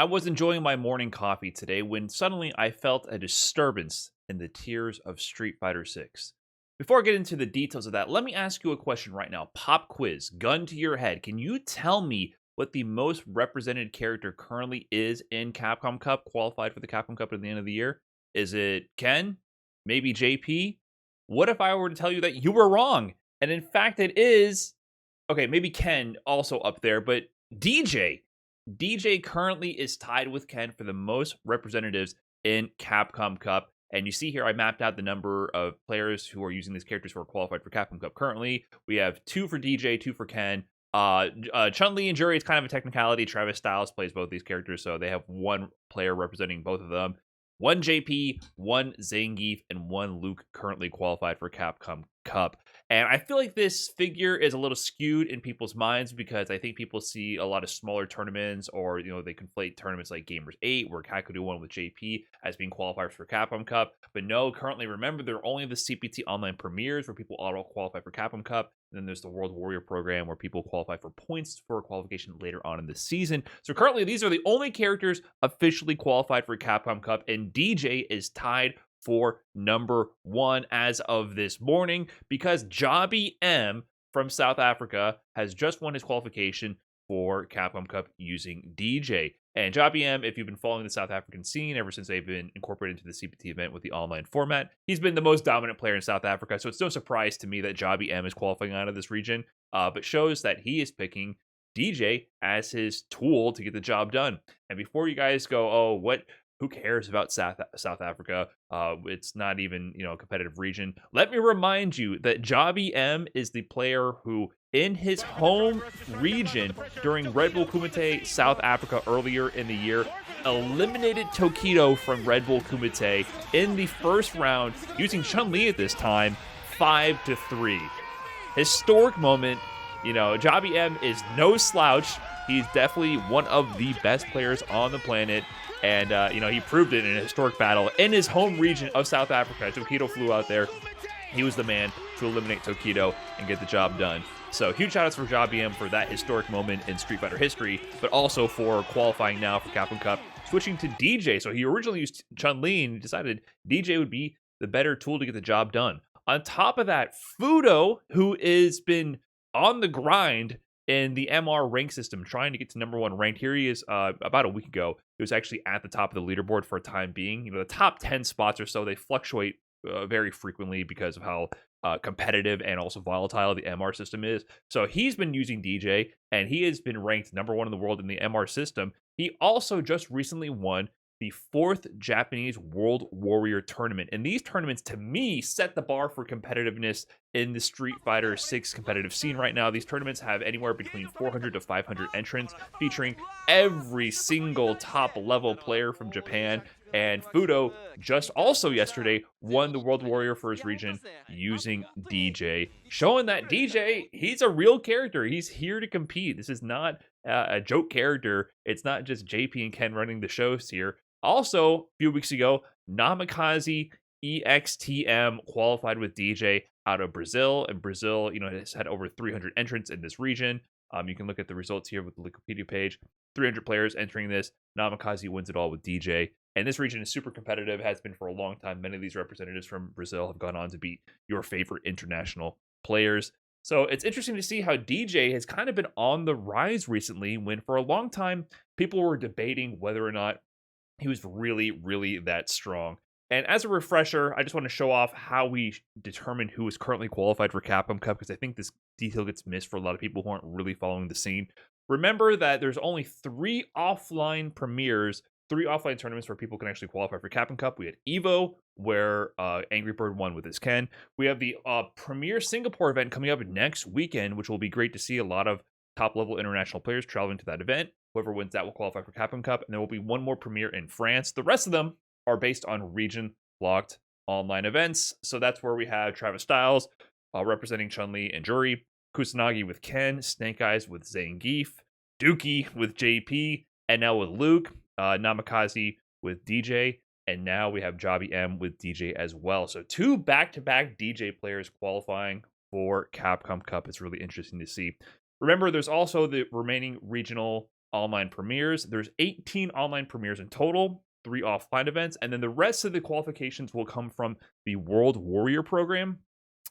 I was enjoying my morning coffee today when suddenly I felt a disturbance in the tiers of Street Fighter 6. Before I get into the details of that, let me ask you a question right now. Pop quiz, gun to your head. Can you tell me what the most represented character currently is in Capcom Cup, qualified for the Capcom Cup at the end of the year? Is it Ken? Maybe JP? What if I were to tell you that you were wrong? And in fact, it is, okay, maybe Ken also up there, but DJ. DJ currently is tied with Ken for the most representatives in Capcom Cup. And you see here, I mapped out the number of players who are using these characters who are qualified for Capcom Cup. Currently, we have 2 for DJ, 2 for Ken. Chun-Li and Jury is kind of a technicality. Travis Styles plays both these characters, so they have one player representing both of them. One JP, one Zangief, and one Luke currently qualified for Capcom Cup. And I feel like this figure is a little skewed in people's minds because I think people see a lot of smaller tournaments, or they conflate tournaments like Gamers 8, where Kakudu won with JP, as being qualifiers for Capcom Cup. But no, currently, remember, they're only the CPT online premieres where people auto qualify for Capcom Cup. And then there's the World Warrior program where people qualify for points for qualification later on in the season. So currently, these are the only characters officially qualified for Capcom Cup, and DJ is tied for number 1 as of this morning because JabhiM from South Africa has just won his qualification for Capcom Cup using DJ. And JabhiM, if you've been following the South African scene ever since they've been incorporated into the CPT event with the online format, he's been the most dominant player in South Africa. So it's no surprise to me that JabhiM is qualifying out of this region, but shows that he is picking DJ as his tool to get the job done. And before you guys go, oh, who cares about South Africa? It's not even, a competitive region. Let me remind you that JabhiM is the player who, in his home region during Red Bull Kumite South Africa earlier in the year, eliminated Tokido from Red Bull Kumite in the first round using Chun-Li at this time, 5-3. Historic moment. JabhiM is no slouch. He's definitely one of the best players on the planet. And, he proved it in a historic battle in his home region of South Africa. Tokido flew out there. He was the man to eliminate Tokido and get the job done. So huge shoutouts for JabhiM for that historic moment in Street Fighter history, but also for qualifying now for Capcom Cup, switching to DJ. So he originally used Chun-Li and decided DJ would be the better tool to get the job done. On top of that, Fuudo, who has been on the grind in the MR rank system, trying to get to number 1 ranked. Here he is about a week ago. He was actually at the top of the leaderboard for a time being. The top 10 spots or so, they fluctuate very frequently because of how competitive and also volatile the MR system is. So he's been using DJ, and he has been ranked number 1 in the world in the MR system. He also just recently won the 4th Japanese World Warrior tournament. And these tournaments, to me, set the bar for competitiveness in the Street Fighter 6 competitive scene right now. These tournaments have anywhere between 400 to 500 entrants, featuring every single top-level player from Japan. And Fuudo just also yesterday won the World Warrior for his region using DJ, showing that DJ, he's a real character. He's here to compete. This is not a joke character. It's not just JP and Ken running the shows here. Also, a few weeks ago, Namikaze EXTM qualified with DJ out of Brazil. And Brazil, has had over 300 entrants in this region. You can look at the results here with the Wikipedia page. 300 players entering this. Namikaze wins it all with DJ. And this region is super competitive, has been for a long time. Many of these representatives from Brazil have gone on to beat your favorite international players. So it's interesting to see how DJ has kind of been on the rise recently, when for a long time, people were debating whether or not he was really, really that strong. And as a refresher, I just want to show off how we determine who is currently qualified for Capcom Cup, because I think this detail gets missed for a lot of people who aren't really following the scene. Remember that there's only 3 offline premieres, 3 offline tournaments where people can actually qualify for Capcom Cup. We had EVO, where Angry Bird won with his Ken. We have the Premier Singapore event coming up next weekend, which will be great to see. A lot of top-level international players traveling to that event. Whoever wins that will qualify for Capcom Cup, and there will be one more premiere in France. The rest of them are based on region-locked online events. So that's where we have Travis Styles representing Chun-Li and Jury, Kusanagi with Ken, Snake Eyes with Zangief, Dookie with JP, and now with Luke, Namikaze with DJ, and now we have JabhiM with DJ as well. So 2 back-to-back DJ players qualifying for Capcom Cup. It's really interesting to see. Remember, there's also the remaining regional online premieres. There's 18 online premieres in total, 3 offline events, and then the rest of the qualifications will come from the World Warrior program.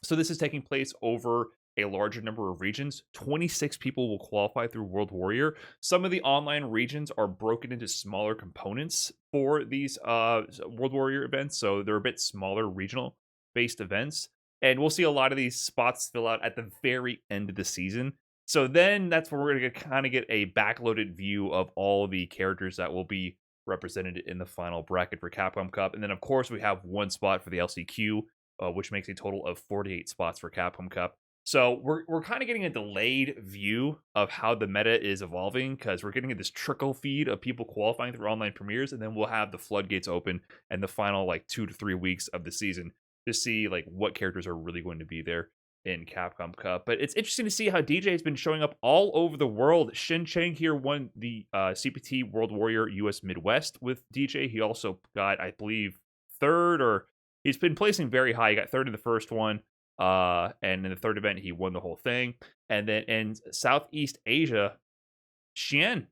So this is taking place over a larger number of regions. 26 people will qualify through World Warrior. Some of the online regions are broken into smaller components for these World Warrior events, so they're a bit smaller regional based events. And we'll see a lot of these spots fill out at the very end of the season. So then that's where we're going to kind of get a backloaded view of all the characters that will be represented in the final bracket for Capcom Cup. And then, of course, we have one spot for the LCQ, which makes a total of 48 spots for Capcom Cup. So we're kind of getting a delayed view of how the meta is evolving, because we're getting this trickle feed of people qualifying through online premieres, and then we'll have the floodgates open and the final like 2 to 3 weeks of the season to see like what characters are really going to be there in Capcom Cup. But it's interesting to see how Deejay has been showing up all over the world. Shin Chang here won the CPT World Warrior US Midwest with Deejay. He also got, I believe, third, or he's been placing very high. He got third in the first one. And in the third event, he won the whole thing. And then in Southeast Asia, Xian,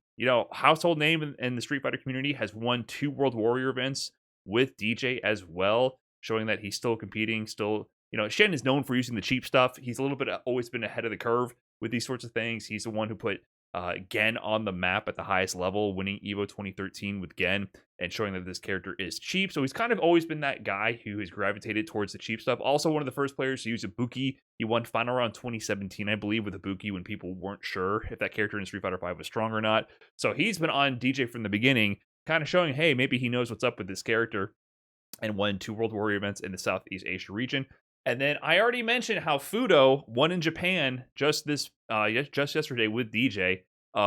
household name in the Street Fighter community, has won 2 World Warrior events with Deejay as well, showing that he's still competing. Still, Xian is known for using the cheap stuff. He's a little bit always been ahead of the curve with these sorts of things. He's the one who put Gen on the map at the highest level, winning EVO 2013 with Gen and showing that this character is cheap. So he's kind of always been that guy who has gravitated towards the cheap stuff. Also one of the first players to use Ibuki. He won Final Round 2017, I believe, with Ibuki when people weren't sure if that character in Street Fighter V was strong or not. So he's been on Deejay from the beginning, kind of showing, hey, maybe he knows what's up with this character, and won 2 World Warrior events in the Southeast Asia region. And then I already mentioned how Fuudo won in Japan just yesterday with Deejay,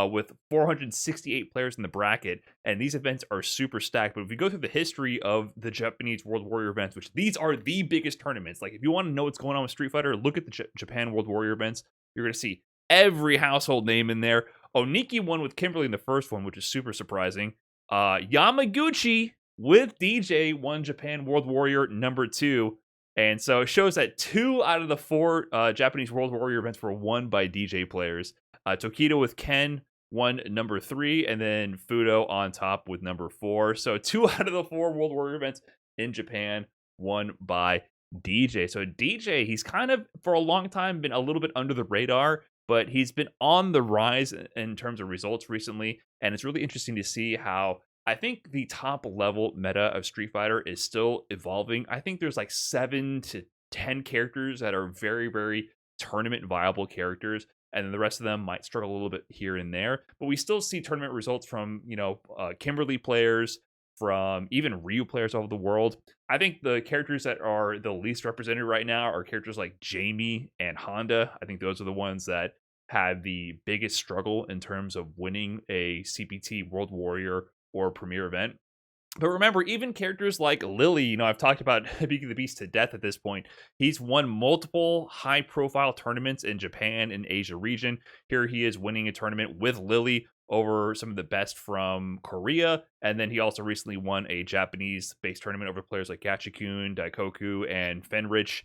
with 468 players in the bracket, and these events are super stacked. But if we go through the history of the Japanese World Warrior events, which these are the biggest tournaments, like if you want to know what's going on with Street Fighter, look at the Japan World Warrior events. You're going to see every household name in there. Oniki won with Kimberly in the first one, which is super surprising. Yamaguchi with Deejay won Japan World Warrior number 2. And so it shows that 2 out of the 4 Japanese World Warrior events were won by Deejay players. Tokido with Ken won number 3, and then Fuudo on top with number 4. So 2 out of the 4 World Warrior events in Japan won by Deejay. So Deejay, he's kind of, for a long time, been a little bit under the radar, but he's been on the rise in terms of results recently. And it's really interesting to see how I think the top level meta of Street Fighter is still evolving. I think there's like 7 to 10 characters that are very, very tournament viable characters, and then the rest of them might struggle a little bit here and there. But we still see tournament results from, Kimberly players, from even Ryu players all over the world. I think the characters that are the least represented right now are characters like Jamie and Honda. I think those are the ones that had the biggest struggle in terms of winning a CPT World Warrior or Premier event. But remember, even characters like Lily, I've talked about Beaking the Beast to death at this point. He's won multiple high-profile tournaments in Japan and Asia region. Here he is winning a tournament with Lily over some of the best from Korea. And then he also recently won a Japanese-based tournament over players like Gachikun, Daikoku, and Fenrich.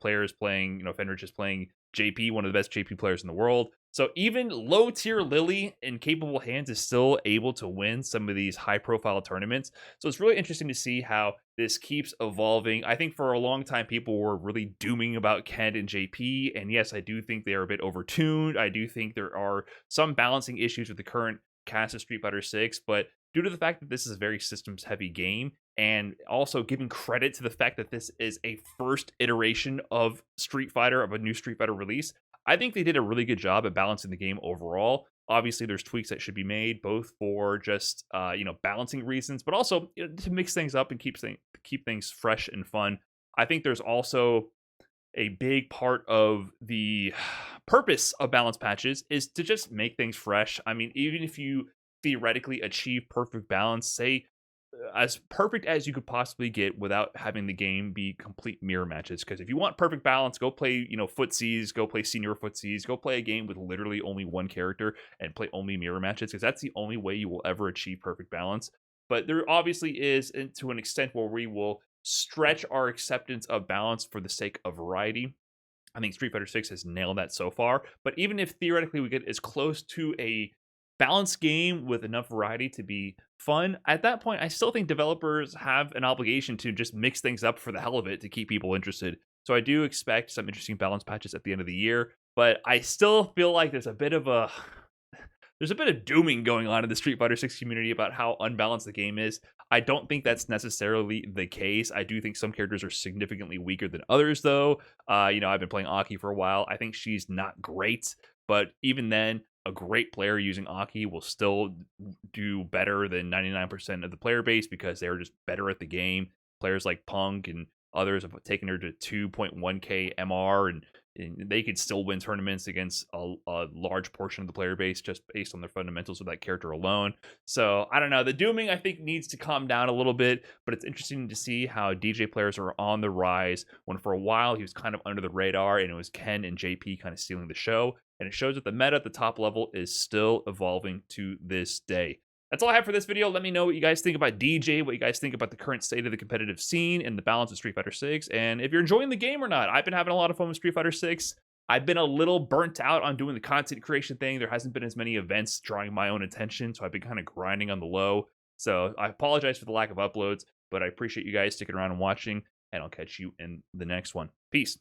Players playing, Fenrich is playing JP, one of the best JP players in the world. So even low-tier Lily in capable hands is still able to win some of these high-profile tournaments. So it's really interesting to see how this keeps evolving. I think for a long time, people were really dooming about Ken and JP. And yes, I do think they are a bit overtuned. I do think there are some balancing issues with the current cast of Street Fighter 6. But due to the fact that this is a very systems-heavy game, and also giving credit to the fact that this is a first iteration of Street Fighter, of a new Street Fighter release, I think they did a really good job at balancing the game overall. Obviously, there's tweaks that should be made, both for just balancing reasons, but also to mix things up and keep things fresh and fun. I think there's also a big part of the purpose of balance patches is to just make things fresh. I mean, even if you theoretically achieve perfect balance, say as perfect as you could possibly get without having the game be complete mirror matches. Because if you want perfect balance, go play, footsies, go play senior footsies, go play a game with literally only one character and play only mirror matches, because that's the only way you will ever achieve perfect balance. But there obviously is, to an extent, where we will stretch our acceptance of balance for the sake of variety. I think Street Fighter 6 has nailed that so far. But even if theoretically we get as close to a balanced game with enough variety to be fun. At that point, I still think developers have an obligation to just mix things up for the hell of it to keep people interested. So I do expect some interesting balance patches at the end of the year, but I still feel like there's a bit of dooming going on in the Street Fighter 6 community about how unbalanced the game is. I don't think that's necessarily the case. I do think some characters are significantly weaker than others, though. I've been playing Aki for a while. I think she's not great, but even then, a great player using Aki will still do better than 99% of the player base because they're just better at the game. Players like Punk and others have taken her to 2.1k MR, and they could still win tournaments against a large portion of the player base just based on their fundamentals of that character alone. So I don't know. The dooming I think needs to calm down a little bit, but it's interesting to see how DJ players are on the rise when for a while he was kind of under the radar and it was Ken and JP kind of stealing the show. And it shows that the meta at the top level is still evolving to this day. That's all I have for this video. Let me know what you guys think about DJ, what you guys think about the current state of the competitive scene and the balance of Street Fighter 6, and if you're enjoying the game or not. I've been having a lot of fun with Street Fighter 6. I've been a little burnt out on doing the content creation thing. There hasn't been as many events drawing my own attention, so I've been kind of grinding on the low. So I apologize for the lack of uploads, but I appreciate you guys sticking around and watching, and I'll catch you in the next one. Peace.